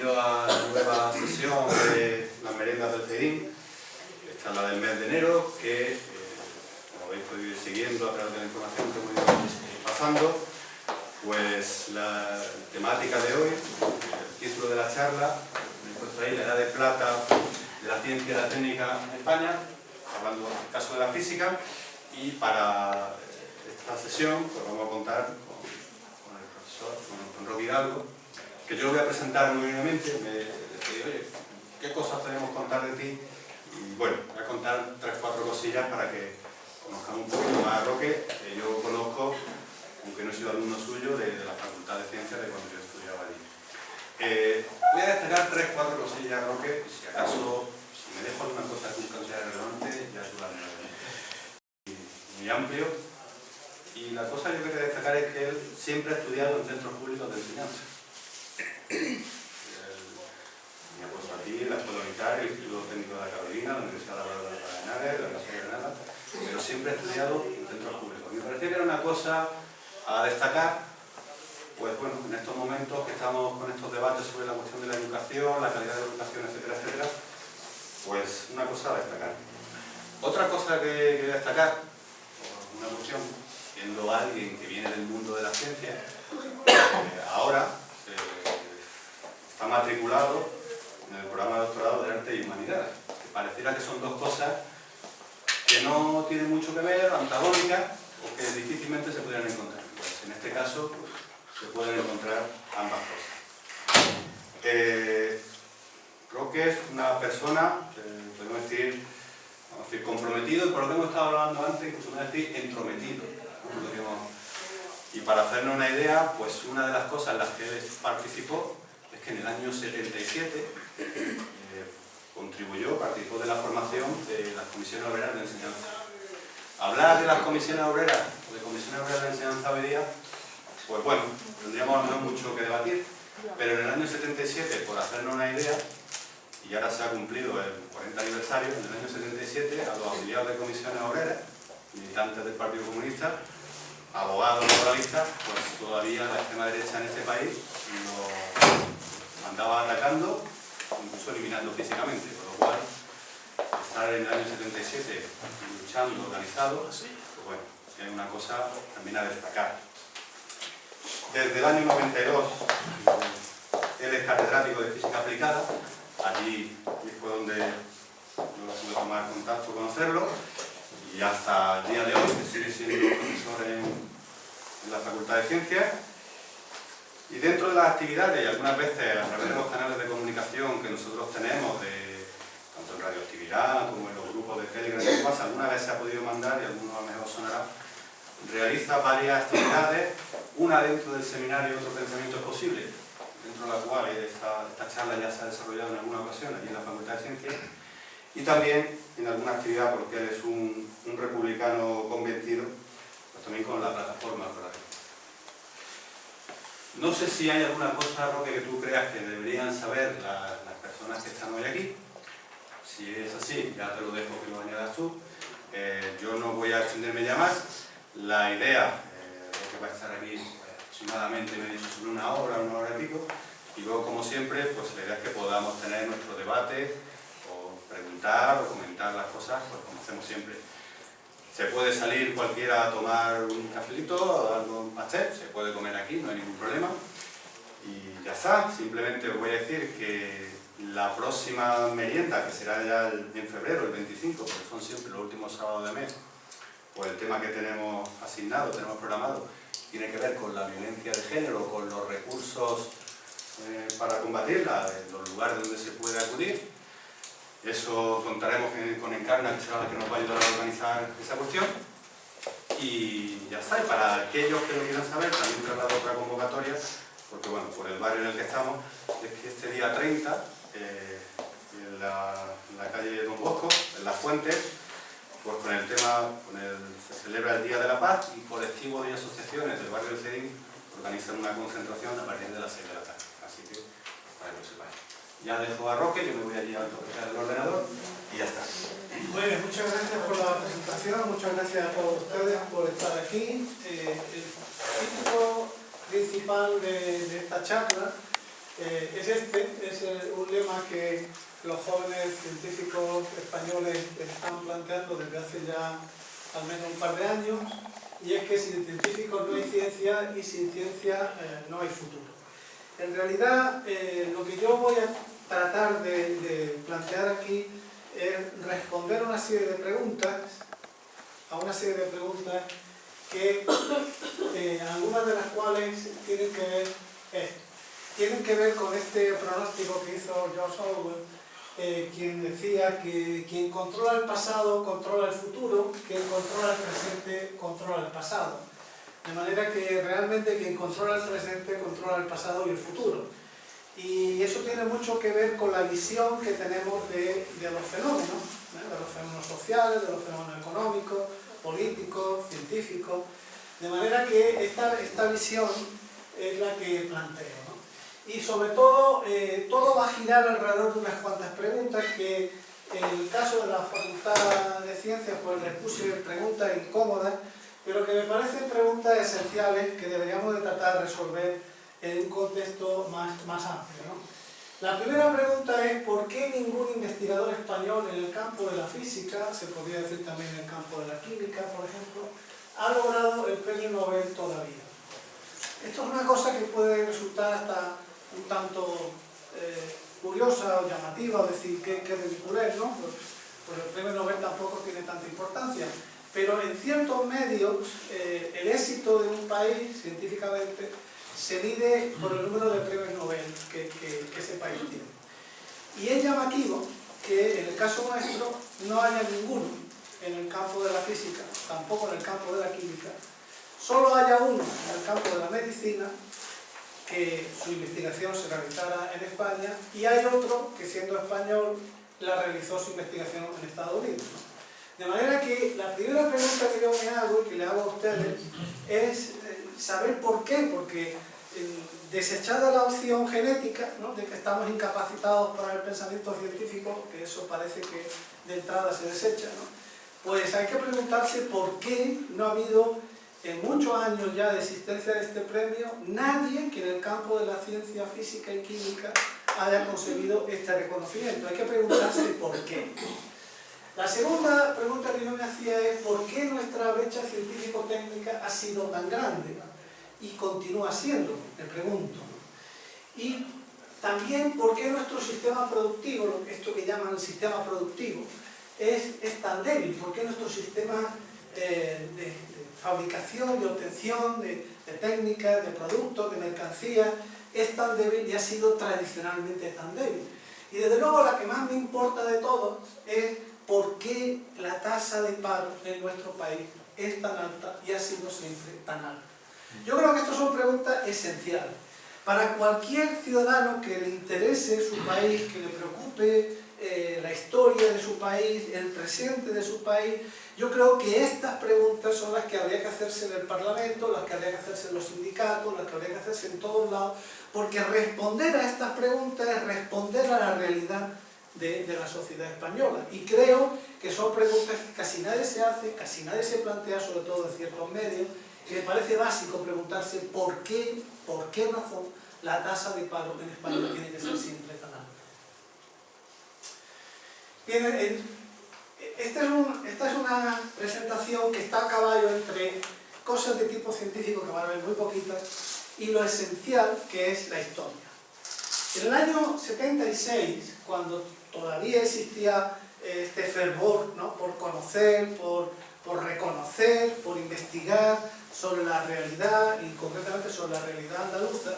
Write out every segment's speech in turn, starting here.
bienvenido a la nueva sesión de las meriendas del CEDIM. Esta es la del mes de enero, que como habéis podido ir siguiendo a través de la información que hemos ido pasando, pues la temática de hoy, el título de la charla, me he puesto ahí la edad de plata de la ciencia y la técnica en España, hablando del caso de la física, y para esta sesión pues vamos a contar con el profesor, con Roque Hidalgo, que yo voy a presentar muy brevemente. Me pedí, oye, ¿qué cosas podemos contar de ti? Y bueno, voy a contar 3 o 4 cosillas para que conozcamos un poquito más a Roque, que yo conozco, aunque no he sido alumno suyo, de la Facultad de Ciencias de cuando yo estudiaba allí. Voy a destacar 3 o 4 cosillas, Roque, si acaso, si me dejo alguna cosa que considere relevante, ya ayudarme. Muy amplio. Y la cosa que yo quería destacar es que él siempre ha estudiado en centros públicos de enseñanza. Me ha puesto aquí la Escuela Militar, el Instituto Técnico de la Carolina, la Universidad Laboral de Henares, la Universidad de Granada, pero siempre ha estudiado en centros públicos. Me parecía que era una cosa a destacar, pues bueno, en estos momentos que estamos con estos debates sobre la cuestión de la educación, la calidad de la educación, etcétera, etcétera, pues una cosa a destacar. Otra cosa que quería destacar, una cuestión, siendo alguien que viene del mundo de la ciencia, ahora está matriculado en el programa de doctorado de Arte y Humanidades, que pareciera que son dos cosas que no tienen mucho que ver, antagónicas, o que difícilmente se pudieran encontrar. Pues en este caso se pueden encontrar ambas cosas. Roque es una persona, podemos decir, comprometido, y por lo que hemos estado hablando antes, incluso podemos decir entrometido. Y para hacernos una idea, pues una de las cosas en las que él participó es que en el año 77 participó de la formación de las comisiones obreras de enseñanza. Hablar de las comisiones obreras o de comisiones obreras de enseñanza hoy día, pues bueno, tendríamos no mucho que debatir, pero en el año 77, por hacernos una idea, y ahora se ha cumplido el 40 aniversario, en el año 77, a los afiliados de comisiones obreras, militantes del Partido Comunista, abogados laboralistas, pues todavía la extrema derecha en este país lo andaba atacando, incluso eliminando físicamente, con lo cual estar en el año 77 luchando, organizado, pues bueno, es una cosa también a destacar. Desde el año 92, él es catedrático de física aplicada, allí fue donde yo pude tomar contacto, conocerlo, y hasta el día de hoy que sigue siendo profesor en la Facultad de Ciencias. Y dentro de las actividades, y algunas veces a través de los canales de comunicación que nosotros tenemos, tanto en radioactividad como en los grupos de Telegram y demás, alguna vez se ha podido mandar, y algunos a lo mejor sonará, realiza varias actividades, una dentro del seminario Otro Pensamiento es Posible, dentro de la cual esta charla ya se ha desarrollado en alguna ocasión allí en la Facultad de Ciencias, y también en alguna actividad, porque él es un republicano convencido, pues también con la plataforma por ahí. No sé si hay alguna cosa, Roque, que tú creas que deberían saber las personas que están hoy aquí. Si es así, ya te lo dejo que lo añadas tú. Yo no voy a extenderme ya más. La idea, que va a estar aquí aproximadamente, me he dicho, sobre una hora y pico. Y luego, como siempre, pues la idea es que podamos tener nuestro debate, o preguntar, o comentar las cosas, pues como hacemos siempre. Se puede salir cualquiera a tomar un cafelito o algo, un pastel, se puede comer aquí, no hay ningún problema. Y ya está, simplemente os voy a decir que la próxima merienda, que será ya en febrero, el 25, porque son siempre los últimos sábados de mes, pues el tema que tenemos asignado, tenemos programado, tiene que ver con la violencia de género, con los recursos para combatirla, en los lugares donde se puede acudir. Eso contaremos con Encarna, que será la que nos va a ayudar a organizar esa cuestión. Y ya está. Y para aquellos que lo quieran saber, también traslado otra convocatoria, porque bueno, por el barrio en el que estamos, es que este día 30, en la calle Don Bosco, en Las Fuentes, pues con el tema, se celebra el Día de la Paz, y colectivos y asociaciones del barrio del CEDIM organizan una concentración a partir de las 6 de la tarde. Así que, para que lo sepáis. Ya dejo a Roque, yo me voy allí a tocar el ordenador y ya está. Muy bien, muchas gracias por la presentación, muchas gracias a todos ustedes por estar aquí. El título principal de esta charla es un lema que los jóvenes científicos españoles están planteando desde hace ya al menos un par de años, y es que sin científicos no hay ciencia y sin ciencia no hay futuro. En realidad, lo que yo voy a tratar de plantear aquí es responder a una serie de preguntas, que algunas de las cuales tienen que ver con este pronóstico que hizo George Orwell, quien decía que quien controla el pasado controla el futuro, quien controla el presente controla el pasado. De manera que realmente quien controla el presente controla el pasado y el futuro. Y eso tiene mucho que ver con la visión que tenemos de los fenómenos sociales, de los fenómenos económicos, políticos, científicos. De manera que esta visión es la que planteo, ¿no? Y sobre todo, todo va a girar alrededor de unas cuantas preguntas que en el caso de la Facultad de Ciencias pues les puse preguntas incómodas, pero que me parecen preguntas esenciales que deberíamos de tratar de resolver en un contexto más amplio, ¿no? La primera pregunta es ¿por qué ningún investigador español en el campo de la física, se podría decir también en el campo de la química, por ejemplo, ha logrado el premio Nobel todavía? Esto es una cosa que puede resultar hasta un tanto curiosa o llamativa, o decir que ridiculez, ¿no? Pues el premio Nobel tampoco tiene tanta importancia. Pero en ciertos medios, el éxito de un país, científicamente, se mide por el número de premios Nobel que ese país tiene. Y es llamativo que en el caso nuestro no haya ninguno en el campo de la física, tampoco en el campo de la química, solo haya uno en el campo de la medicina, que su investigación se realizara en España, y hay otro que, siendo español, la realizó su investigación en Estados Unidos, ¿no? De manera que la primera pregunta que yo me hago y que le hago a ustedes es saber por qué, porque desechada la opción genética, ¿no?, de que estamos incapacitados para el pensamiento científico, que eso parece que de entrada se desecha, ¿no?, pues hay que preguntarse por qué no ha habido en muchos años ya de existencia de este premio nadie que en el campo de la ciencia física y química haya conseguido este reconocimiento. Hay que preguntarse por qué. La segunda pregunta que yo me hacía es ¿por qué nuestra brecha científico-técnica ha sido tan grande? Y continúa siendo, me pregunto. Y también ¿por qué nuestro sistema productivo, esto que llaman el sistema productivo, es tan débil? ¿Por qué nuestro sistema de fabricación, de obtención, de técnicas, de productos, de mercancías, es tan débil y ha sido tradicionalmente tan débil? Y desde luego la que más me importa de todo es ¿por qué la tasa de paro en nuestro país es tan alta y ha sido siempre tan alta? Yo creo que estas son preguntas esenciales. Para cualquier ciudadano que le interese su país, que le preocupe la historia de su país, el presente de su país, yo creo que estas preguntas son las que habría que hacerse en el Parlamento, las que habría que hacerse en los sindicatos, las que habría que hacerse en todos lados, porque responder a estas preguntas es responder a la realidad de la sociedad española. Y creo que son preguntas que casi nadie se hace, casi nadie se plantea, sobre todo en ciertos medios, y me parece básico preguntarse por qué razón la tasa de paro en España tiene que ser siempre tan alta. Bien, esta es una presentación que está a caballo entre cosas de tipo científico, que van a ver muy poquitas, y lo esencial, que es la historia. En el año 76, cuando todavía existía este fervor, ¿no?, por conocer, por reconocer, por investigar sobre la realidad, y concretamente sobre la realidad andaluza,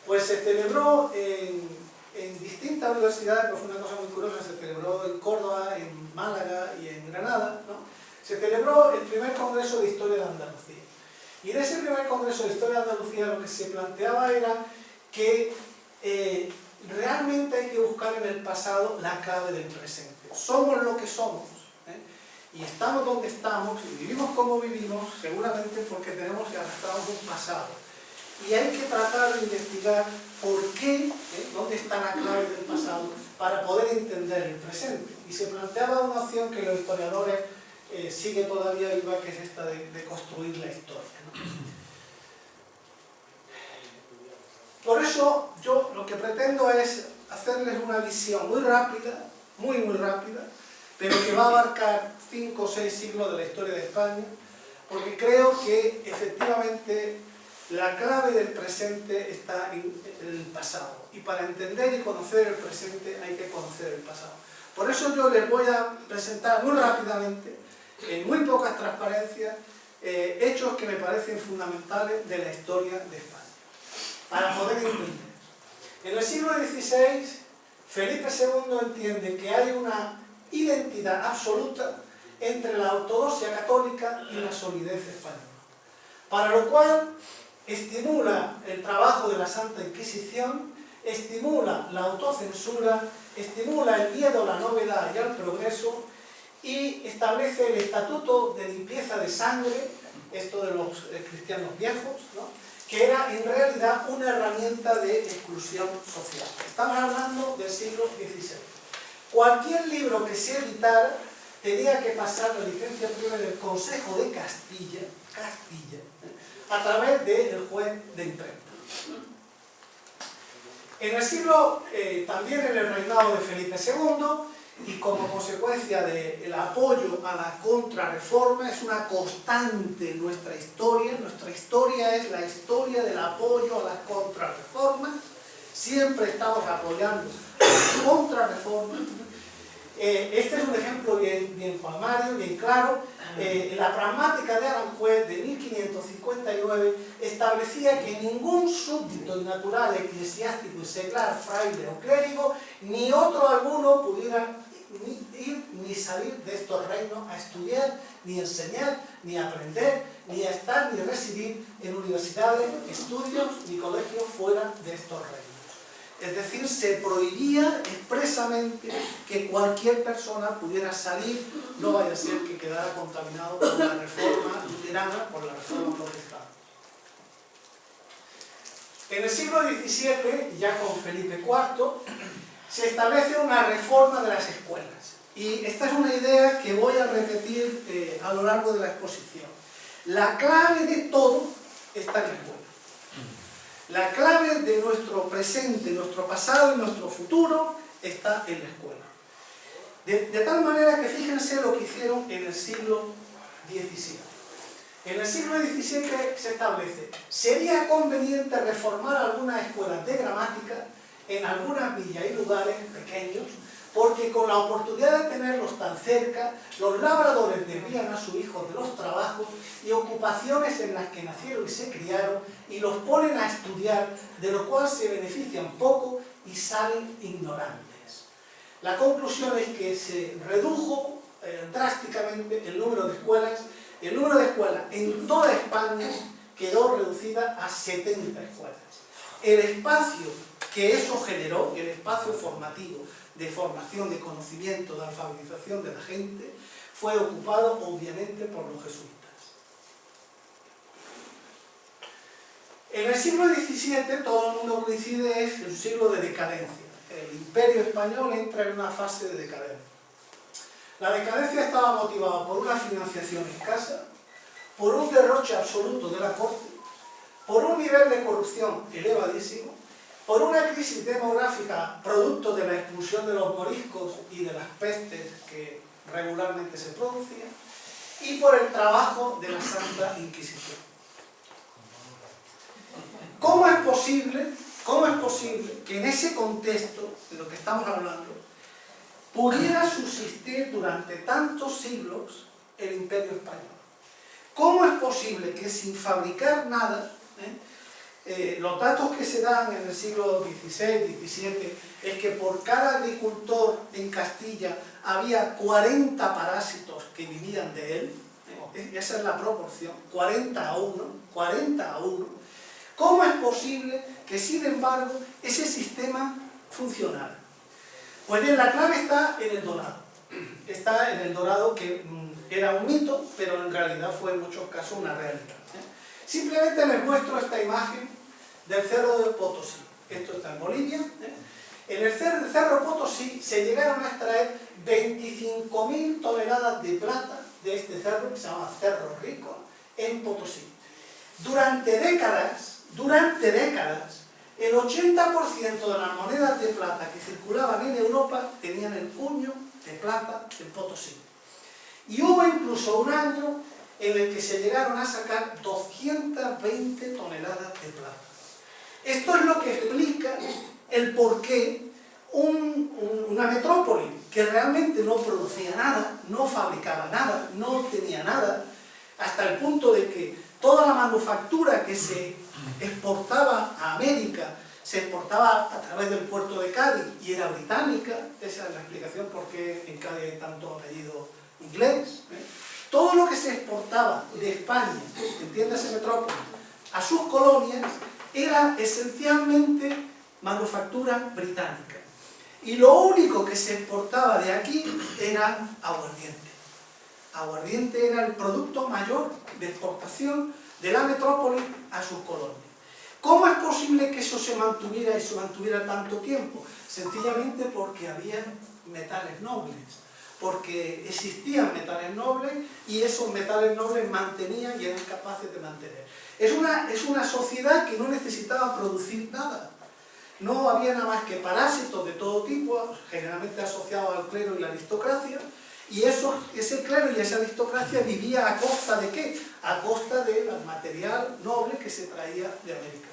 pues se celebró en distintas universidades, pues fue una cosa muy curiosa, se celebró en Córdoba, en Málaga y en Granada, ¿no?, se celebró el primer Congreso de Historia de Andalucía. Y en ese primer Congreso de Historia de Andalucía lo que se planteaba era que realmente hay que buscar en el pasado la clave del presente. Somos lo que somos, y estamos donde estamos, y vivimos como vivimos, seguramente porque tenemos y arrastramos un pasado. Y hay que tratar de investigar por qué, dónde está la clave del pasado, para poder entender el presente. Y se planteaba una opción que los historiadores sigue todavía viva, que es esta de construir la historia, ¿no? Por eso eso yo lo que pretendo es hacerles una visión muy rápida, muy rápida, pero que va a abarcar 5 o 6 siglos de la historia de España, porque creo que efectivamente la clave del presente está en el pasado. Y para entender y conocer el presente hay que conocer el pasado. Por eso yo les voy a presentar muy rápidamente, en muy pocas transparencias, hechos que me parecen fundamentales de la historia de España, para poder entender. En el siglo XVI, Felipe II entiende que hay una identidad absoluta entre la ortodoxia católica y la solidez española, para lo cual estimula el trabajo de la Santa Inquisición, estimula la autocensura, estimula el miedo a la novedad y al progreso, y establece el estatuto de limpieza de sangre, esto de los cristianos viejos, ¿no?, que era en realidad una herramienta de exclusión social. Estamos hablando del siglo XVI. Cualquier libro que se editara tenía que pasar la licencia previa del Consejo de Castilla, a través del juez de imprenta. En el siglo, también en el reinado de Felipe II, y como consecuencia del apoyo a la contrarreforma, es una constante en nuestra historia es la historia del apoyo a la contrarreforma, siempre estamos apoyando la contrarreforma. Este es un ejemplo bien palmario, bien claro. La pragmática de Aranjuez de 1559 establecía que ningún súbdito y natural, eclesiástico y seglar, fraile o clérigo, ni otro alguno pudiera ir ni salir de estos reinos a estudiar, ni enseñar, ni aprender, ni a estar ni residir en universidades, estudios ni colegios fuera de estos reinos. Es decir, se prohibía expresamente que cualquier persona pudiera salir, no vaya a ser que quedara contaminado por la reforma luterana, por la reforma protestante. En el siglo XVII, ya con Felipe IV, se establece una reforma de las escuelas. Y esta es una idea que voy a repetir a lo largo de la exposición. La clave de todo está en la escuela. La clave de nuestro presente, nuestro pasado y nuestro futuro está en la escuela. De tal manera que fíjense lo que hicieron en el siglo XVII. En el siglo XVII se establece: sería conveniente reformar algunas escuelas de gramática en algunas villas y lugares pequeños, porque con la oportunidad de tenerlos tan cerca, los labradores desvían a sus hijos de los trabajos y ocupaciones en las que nacieron y se criaron, y los ponen a estudiar, de lo cual se benefician poco y salen ignorantes. La conclusión es que se redujo drásticamente el número de escuelas. El número de escuelas en toda España quedó reducida a 70 escuelas. El espacio que eso generó, el espacio formativo, de formación, de conocimiento, de alfabetización de la gente, fue ocupado obviamente por los jesuitas. En el siglo XVII todo el mundo coincide, es un siglo de decadencia. El imperio español entra en una fase de decadencia. La decadencia estaba motivada por una financiación escasa, por un derroche absoluto de la corte, por un nivel de corrupción elevadísimo, por una crisis demográfica producto de la expulsión de los moriscos y de las pestes que regularmente se producían, y por el trabajo de la Santa Inquisición. ¿Cómo es posible que en ese contexto de lo que estamos hablando pudiera subsistir durante tantos siglos el Imperio Español? ¿Cómo es posible que sin fabricar nada, los datos que se dan en el siglo XVI, XVII, es que por cada agricultor en Castilla había 40 parásitos que vivían de él? Esa es la proporción, 40 a 1, 40 a 1. ¿Cómo es posible que, sin embargo, ese sistema funcionara? Pues bien, la clave está en el dorado. Está en el dorado, que era un mito, pero en realidad fue en muchos casos una realidad. Simplemente les muestro esta imagen del Cerro de Potosí. Esto está en Bolivia. En el Cerro Potosí se llegaron a extraer 25.000 toneladas de plata de este cerro, que se llama Cerro Rico, en Potosí. Durante décadas, El 80% de las monedas de plata que circulaban en Europa tenían el puño de plata del Potosí. Y hubo incluso un año en el que se llegaron a sacar 220 toneladas de plata. Esto es lo que explica el por qué una metrópoli que realmente no producía nada, no fabricaba nada, no tenía nada, hasta el punto de que toda la manufactura que se exportaba a América se exportaba a través del puerto de Cádiz y era británica. Esa es la explicación por qué en Cádiz hay tanto apellido inglés. Todo lo que se exportaba de España, entiéndase metrópoli, a sus colonias era esencialmente manufactura británica. Y lo único que se exportaba de aquí era aguardiente. Aguardiente era el producto mayor de exportación de la metrópoli a sus colonias. ¿Cómo es posible que eso se mantuviera y se mantuviera tanto tiempo? Sencillamente porque había metales nobles, porque existían metales nobles y esos metales nobles mantenían y eran capaces de mantener. Es una sociedad que no necesitaba producir nada. No había nada más que parásitos de todo tipo, generalmente asociados al clero y la aristocracia, y ese clero y esa aristocracia vivía a costa de ¿qué? A costa del material noble que se traía de América.